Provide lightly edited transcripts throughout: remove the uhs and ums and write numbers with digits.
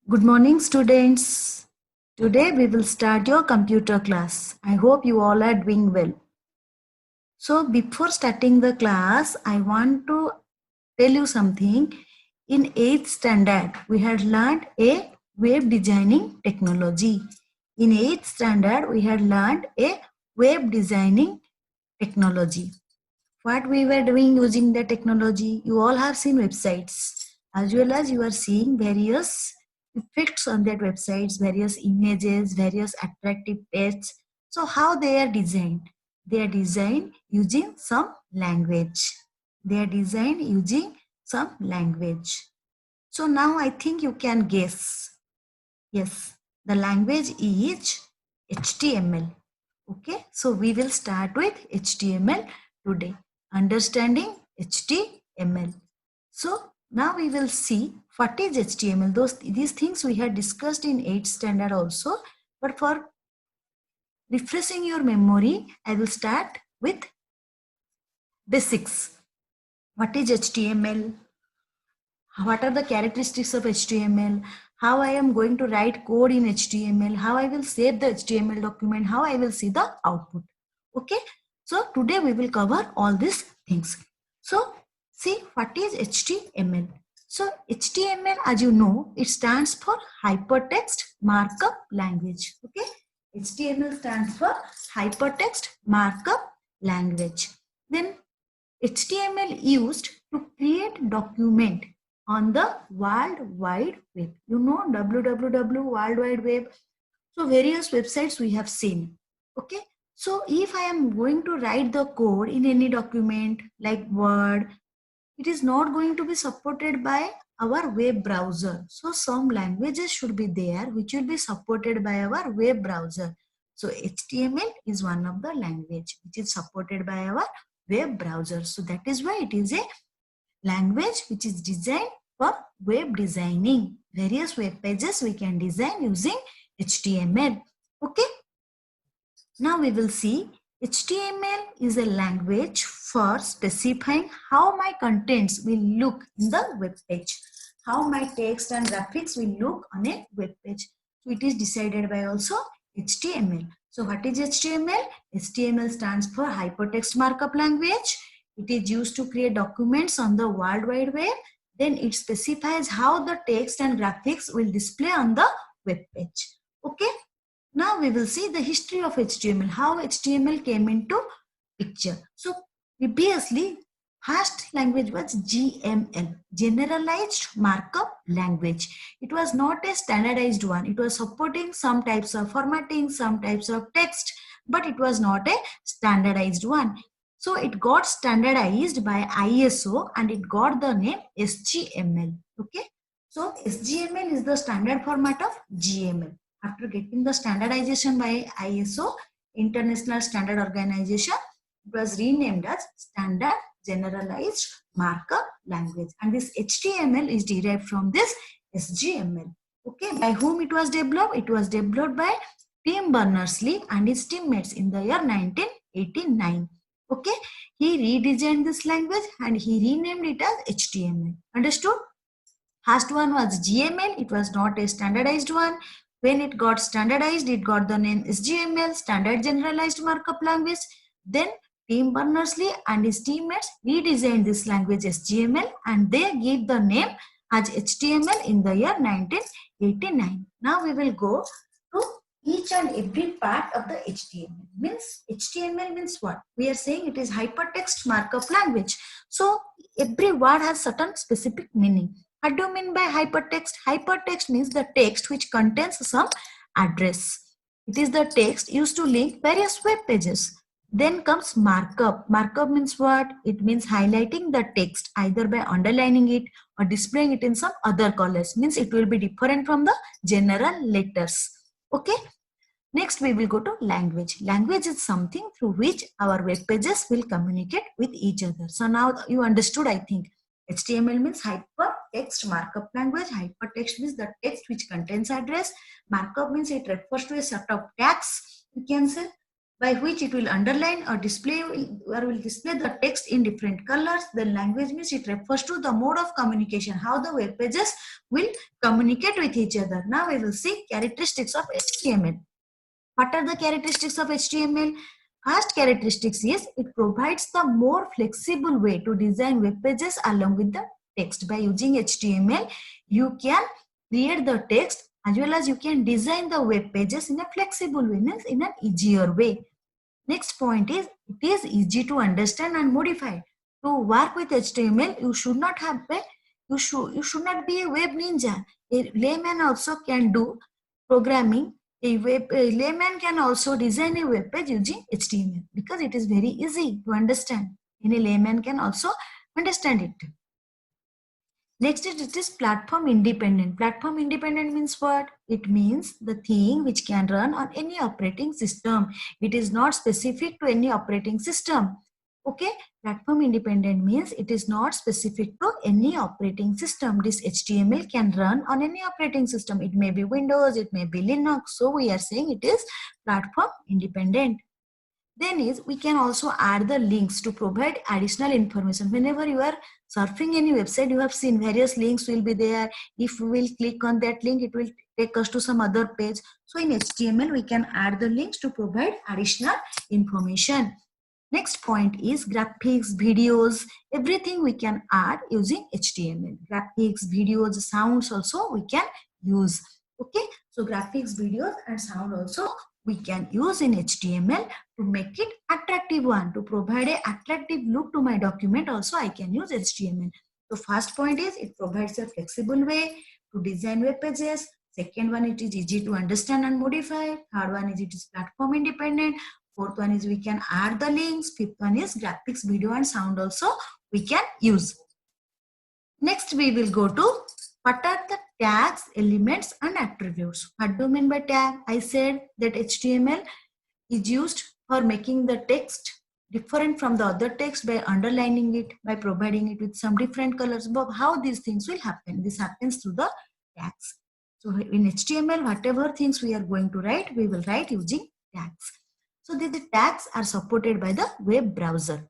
Good morning, students. Today we will start your computer class. I hope you all are doing well. So, before starting the class, I want to tell you something. In 8th standard, we had learned a web designing technology. In 8th standard, we had learned a web designing technology. What we were doing using the technology, you all have seen websites, as well as you are seeing various effects on that websites, various images, various attractive tests. So how they are designed? They are designed using some language. They are designed using some language. So now I think you can guess. Yes, the language is HTML. Okay, so we will start with HTML today. Understanding HTML. So now we will see what is HTML. These things we had discussed in 8th standard also. But for refreshing your memory, I will start with basics. What is HTML? What are the characteristics of HTML? How I am going to write code in HTML? How I will save the HTML document? How I will see the output? Okay. So today we will cover all these things. So see what is HTML. So HTML, as you know, it stands for Hypertext Markup Language. Okay. HTML stands for Hypertext Markup Language. Then HTML used to create document on the World Wide Web. You know www World Wide Web. So various websites we have seen. Okay. So if I am going to write the code in any document like Word, it is not going to be supported by our web browser. So some languages should be there which will be supported by our web browser. So HTML is one of the language which is supported by our web browser. So that is why it is a language which is designed for web designing. Various web pages we can design using HTML. Okay. Now we will see HTML is a language for specifying how my contents will look in the web page. How my text and graphics will look on a web page. So it is decided by also HTML. So what is HTML? HTML stands for Hypertext Markup Language. It is used to create documents on the World Wide Web. Then it specifies how the text and graphics will display on the web page. Okay. Now we will see the history of HTML, how HTML came into picture. So previously, first language was GML, Generalized Markup Language. It was not a standardized one. It was supporting some types of formatting, some types of text, but it was not a standardized one. So it got standardized by ISO and it got the name SGML. Okay. So SGML is the standard format of GML. After getting the standardization by ISO, International Standard Organization, it was renamed as Standard Generalized Markup Language. And this HTML is derived from this SGML. Okay, by whom it was developed? It was developed by Tim Berners-Lee and his teammates in the year 1989. Okay, he redesigned this language and he renamed it as HTML. Understood? First one was GML. It was not a standardized one. When it got standardized, it got the name SGML, Standard Generalized Markup Language. Then Tim Berners-Lee and his teammates redesigned this language SGML and they gave the name as HTML in the year 1989. Now we will go to each and every part of the HTML. HTML means what? We are saying it is Hypertext Markup Language. So every word has certain specific meaning. What do you mean by hypertext? Hypertext means the text which contains some address. It is the text used to link various web pages. Then comes markup. Markup means what? It means highlighting the text either by underlining it or displaying it in some other colors. Means it will be different from the general letters. Okay. Next, we will go to language. Language is something through which our web pages will communicate with each other. So now you understood, I think. HTML means hypertext markup language. Hypertext means the text which contains address. Markup means it refers to a set of tags, you can say. by which it will underline or display the text in different colors. Then language means it refers to the mode of communication, how the web pages will communicate with each other. Now we will see characteristics of HTML. What are the characteristics of HTML? First characteristics is it provides the more flexible way to design web pages along with the text. By using HTML, you can create the text as well as you can design the web pages in a flexible way, in an easier way. Next point is it is easy to understand and modify. To work with HTML, you should not not be a web ninja. A layman also can do programming. A layman can also design a web page using HTML because it is very easy to understand. Any layman can also understand it. Next is it is platform independent. Platform independent means what? It means the thing which can run on any operating system. It is not specific to any operating system. Okay, platform independent means it is not specific to any operating system. This HTML can run on any operating system. It may be Windows, it may be Linux. So we are saying it is platform independent. Then is we can also add the links to provide additional information. Whenever you are surfing any website, you have seen various links will be there. If we will click on that link, it will take us to some other page. So in HTML, we can add the links to provide additional information. Next point is graphics, videos, everything we can add using HTML. Graphics, videos, sounds also we can use. Okay, so graphics, videos and sound also we can use in HTML to make it attractive one. To provide an attractive look to my document also I can use HTML. So first point is it provides a flexible way to design web pages. Second one, it is easy to understand and modify. Third one is it is platform independent. Fourth one is we can add the links. Fifth one is graphics, video and sound also we can use. Next we will go to what are the tags, elements and attributes. What do you mean by tag? I said that HTML is used for making the text different from the other text by underlining it, by providing it with some different colors. But how these things will happen? This happens through the tags. So in HTML, whatever things we are going to write, we will write using tags. So the tags are supported by the web browser.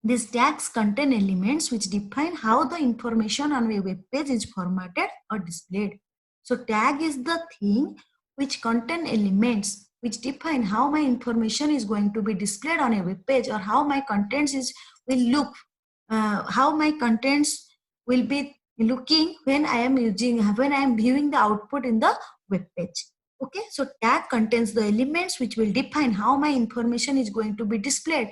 These tags contain elements which define how the information on a web page is formatted or displayed. So tag is the thing which contain elements which define how my information is going to be displayed on a web page, or how my contents will look, how my contents will be looking when I am viewing the output in the web page. Okay, so tag contains the elements which will define how my information is going to be displayed,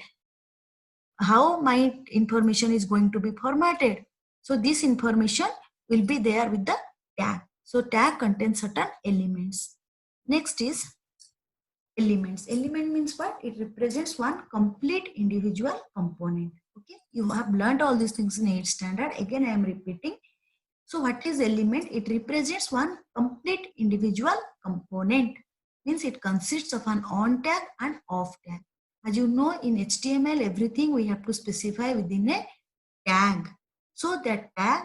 how my information is going to be formatted. So this information will be there with the tag. So tag contains certain elements. Next is elements. Element means what? It represents one complete individual component. Okay, you have learned all these things in 8th standard. Again, I am repeating. So what is element? It represents one complete individual component. Means it consists of an on tag and off tag. As you know, in HTML, everything we have to specify within a tag. So that tag,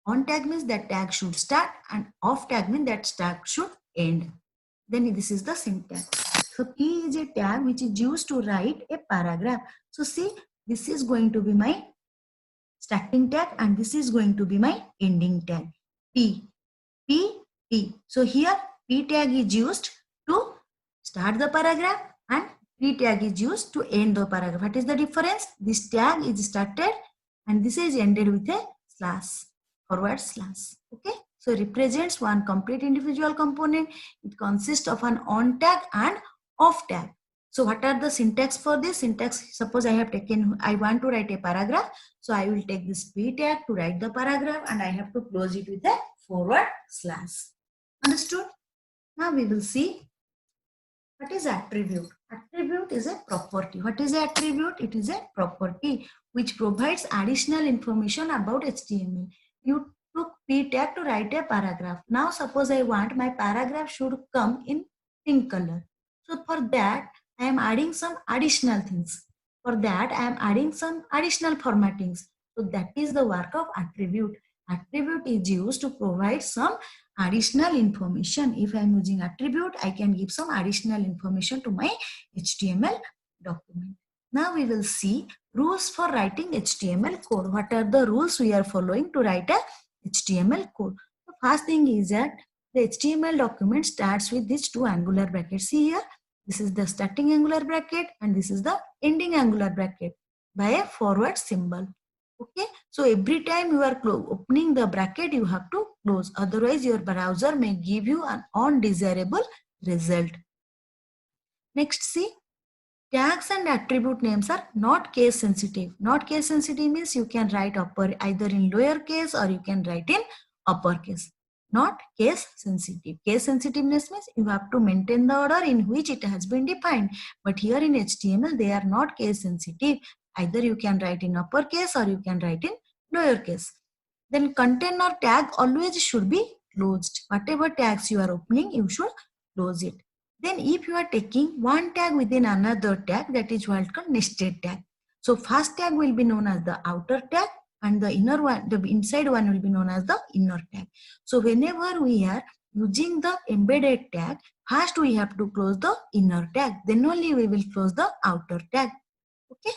on tag means that tag should start, and off tag means that tag should end. Then this is the syntax. So P is a tag which is used to write a paragraph. So see, this is going to be my starting tag and this is going to be my ending tag. P. So here P tag is used to start the paragraph and P tag is used to end the paragraph. What is the difference? This tag is started and this is ended with a slash, forward slash. Okay. So it represents one complete individual component. It consists of an on tag and off tag. So what are the syntax for this? Syntax, suppose I want to write a paragraph. So I will take this P tag to write the paragraph and I have to close it with a forward slash. Understood? Now we will see what is attribute. Attribute is a property. What is an attribute? It is a property which provides additional information about HTML. You took P tag to write a paragraph. Now suppose I want my paragraph should come in pink color. So for that, I am adding some additional things. For that, I am adding some additional formattings. So that is the work of attribute. Attribute is used to provide some additional information. If I am using attribute, I can give some additional information to my HTML document. Now we will see rules for writing HTML code. What are the rules we are following to write a HTML code? The first thing is that the HTML document starts with these two angular brackets. See here, this is the starting angular bracket and this is the ending angular bracket by a forward symbol. Okay, so every time you are opening the bracket, you have to close. Otherwise, your browser may give you an undesirable result. Next, see, tags and attribute names are not case sensitive. Not case sensitive means you can write either in lowercase or you can write in uppercase. Not case sensitive. Case sensitiveness means you have to maintain the order in which it has been defined. But here in HTML, they are not case sensitive. Either you can write in uppercase or you can write in lowercase. Then content or tag always should be closed. Whatever tags you are opening, you should close it. Then if you are taking one tag within another tag, that is what called nested tag. So first tag will be known as the outer tag and the inner one, the inside one will be known as the inner tag. So whenever we are using the embedded tag, first we have to close the inner tag. Then only we will close the outer tag. Okay.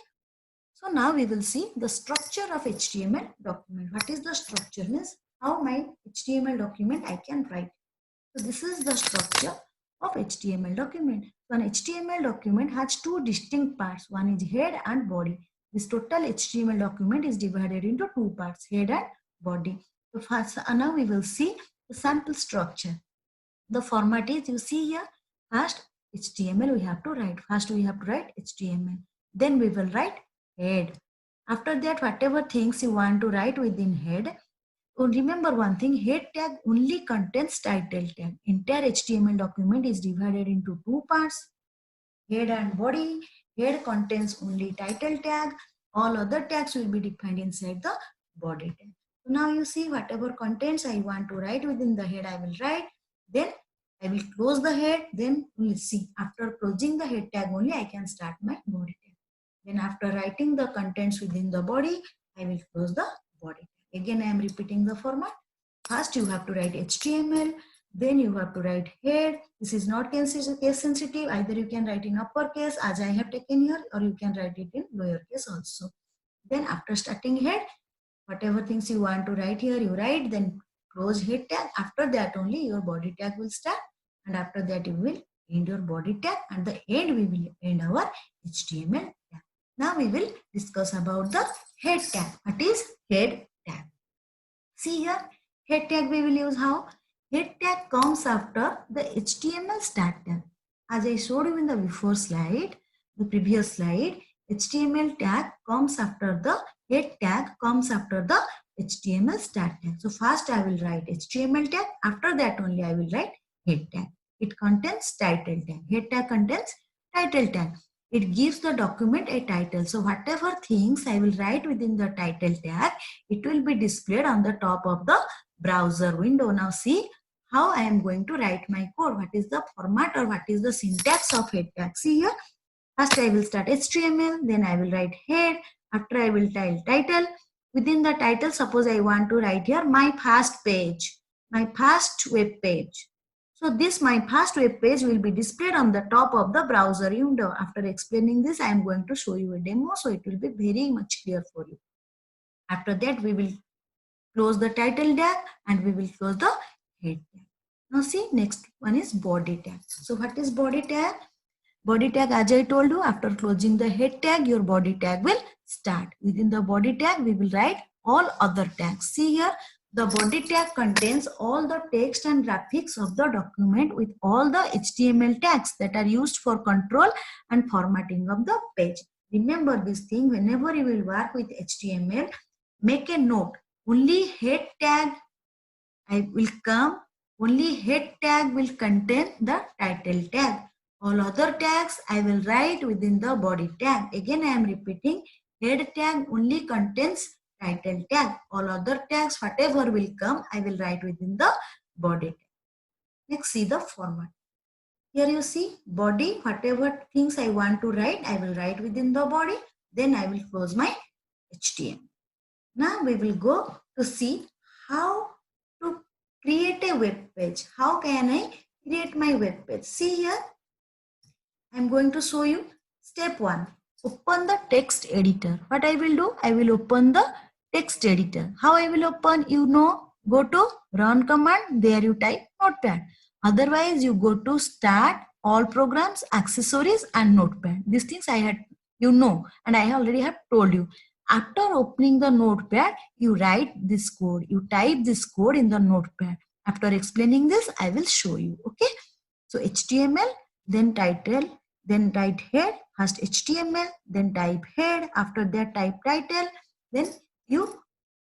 So now we will see the structure of HTML document. What is the structure? Means how my HTML document I can write. So this is the structure of HTML document. So an HTML document has two distinct parts. One is head and body. This total HTML document is divided into two parts, head and body. So first, now we will see the sample structure. The format is, you see here, first HTML we have to write. First we have to write HTML. Then we will write head. After that, whatever things you want to write within head, remember one thing, head tag only contains title tag. Entire HTML document is divided into two parts, head and body. Head contains only title tag. All other tags will be defined inside the body tag. So now you see whatever contents I want to write within the head, I will write. Then I will close the head. Then we'll see. After closing the head tag only, I can start my body tag. Then after writing the contents within the body, I will close the body tag. Again, I am repeating the format. First, you have to write HTML. Then you have to write head. This is not case sensitive. Either you can write in uppercase as I have taken here, or you can write it in lowercase also. Then after starting head, whatever things you want to write here, you write. Then close head tag. After that only your body tag will start. And after that you will end your body tag. And the end we will end our HTML tag. Now we will discuss about the head tag. What is head tag? See here, head tag we will use how? Head tag comes after the HTML start tag. As I showed you in the before slide, the previous slide, HTML tag comes after the head tag comes after the HTML start tag. So first I will write HTML tag. After that only I will write head tag. It contains title tag. Head tag contains title tag. It gives the document a title. So whatever things I will write within the title tag, it will be displayed on the top of the browser window. Now see how I am going to write my code. What is the format or what is the syntax of head tag? See here. First I will start HTML, then I will write head. After I will type title. Within the title, suppose I want to write here my first page, my first web page. So this my first web page will be displayed on the top of the browser window. After explaining this, I am going to show you a demo, so it will be very much clear for you. After that, we will close the title tag and we will close the head tag. Now see, next one is body tag. So what is body tag? Body tag, as I told you, after closing the head tag, your body tag will start. Within the body tag, we will write all other tags. See here, the body tag contains all the text and graphics of the document with all the HTML tags that are used for control and formatting of the page. Remember this thing, whenever you will work with HTML, make a note. Only head tag will come, only head tag will contain the title tag. All other tags I will write within the body tag. Again, I am repeating, head tag only contains title tag. All other tags, whatever will come, I will write within the body tag. Next, see the format. Here you see body, whatever things I want to write, I will write within the body. Then I will close my HTML. Now we will go to see how to create a web page. How can I create my web page? See here, I'm going to show you step 1. Open the text editor. What I will do? I will open the text editor. How I will open? You know, go to run command. There you type notepad. Otherwise, you go to start, all programs, accessories and notepad. These things I had, you know, and I already have told you. After opening the notepad, you write this code. You type this code in the notepad. After explaining this, I will show you. Okay. So HTML, then title, then write head, first HTML, then type head, after that type title, then you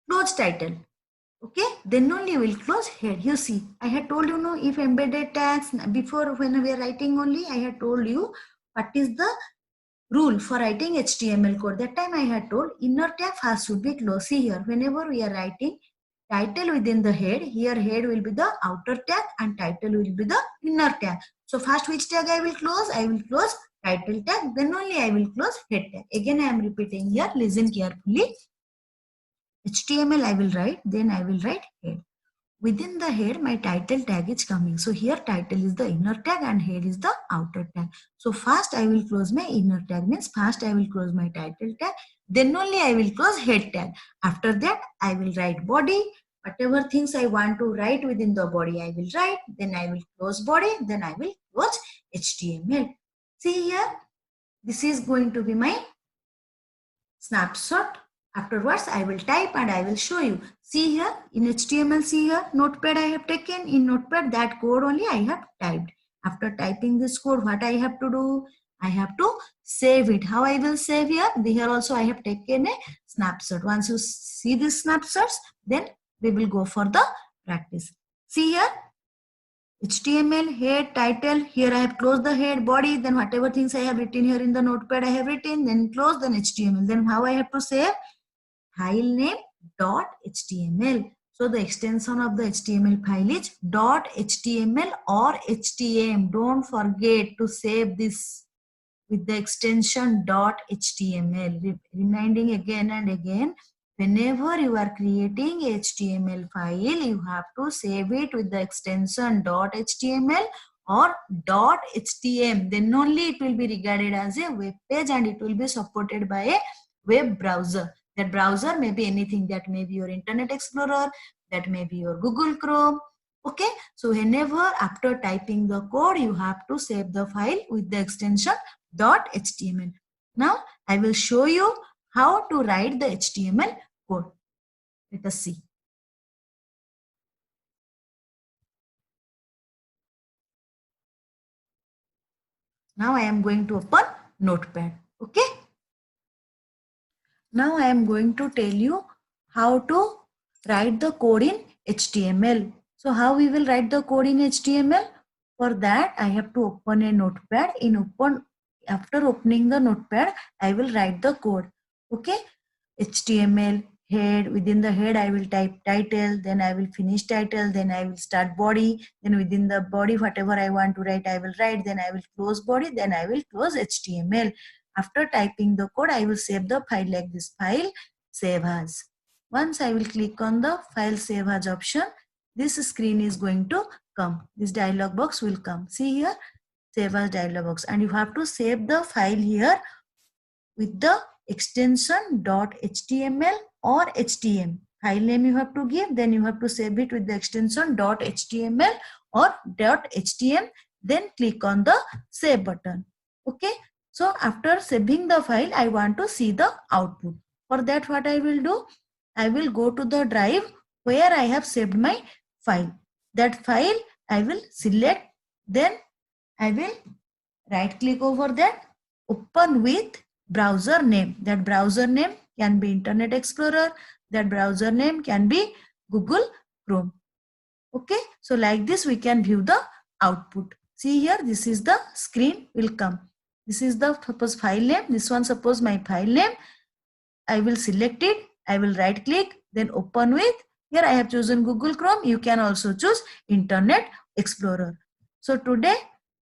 close title. Okay, then only you will close head. You see, I had told you, no, if embedded tags, before when we are writing only, I had told you what is the rule for writing HTML code. That time I had told inner tag first should be closed. See here, whenever we are writing title within the head, here head will be the outer tag and title will be the inner tag. So first which tag I will close? I will close title tag, then only I will close head tag. Again I am repeating here, listen carefully. HTML I will write, then I will write head. Within the head, my title tag is coming. So here title is the inner tag and head is the outer tag. So first I will close my inner tag, means first I will close my title tag, then only I will close head tag. After that I will write body. Whatever things I want to write within the body I will write, then I will close body, then I will close HTML. See here, this is going to be my snapshot. Afterwards, I will type and I will show you. See here, in HTML, see here, notepad I have taken. In notepad, that code only I have typed. After typing this code, what I have to do? I have to save it. How I will save here? Here also I have taken a snapshot. Once you see these snapshots, then we will go for the practice. See here, HTML, head, title. Here I have closed the head, body, then whatever things I have written here in the notepad I have written, then close, then HTML. Then how I have to save? File name .html. So the extension of the HTML file is .html or HTML. Don't forget to save this with the extension .html. Reminding again and again, whenever you are creating a HTML file, you have to save it with the extension .html or .htm. Then only it will be regarded as a web page and it will be supported by a web browser. That browser may be anything. That may be your Internet Explorer, that may be your Google Chrome. Okay, so whenever after typing the code, you have to save the file with the extension .html. Now I will show you how to write the HTML code. Let us see. Now I am going to open Notepad. Okay. Now I am going to tell you how to write the code in HTML. So how we will write the code in HTML? For that I have to open a notepad. After opening the notepad, I will write the code. Okay. HTML head, within the head I will type title, then I will finish title, then I will start body, then within the body whatever I want to write I will write, then I will close body, then I will close HTML. After typing the code, I will save the file like this, file save as. Once I will click on the file save as option, this screen is going to come. This dialog box will come. See here, save as dialog box, and you have to save the file here with the extension .html or htm. File name you have to give, then you have to save it with the extension .html or .htm, then click on the save button. Okay. So after saving the file, I want to see the output. For that, what I will do? I will go to the drive where I have saved my file. That file I will select, then I will right click over that, open with browser name. That browser name can be Internet Explorer. That browser name can be Google Chrome. Okay, so like this we can view the output. See here, this is the screen will come. This is the suppose file name. This one suppose my file name. I will select it. I will right click, then open with. Here I have chosen Google Chrome. You can also choose Internet Explorer. So today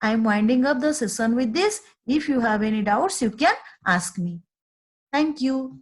I am winding up the session with this. If you have any doubts, you can ask me. Thank you.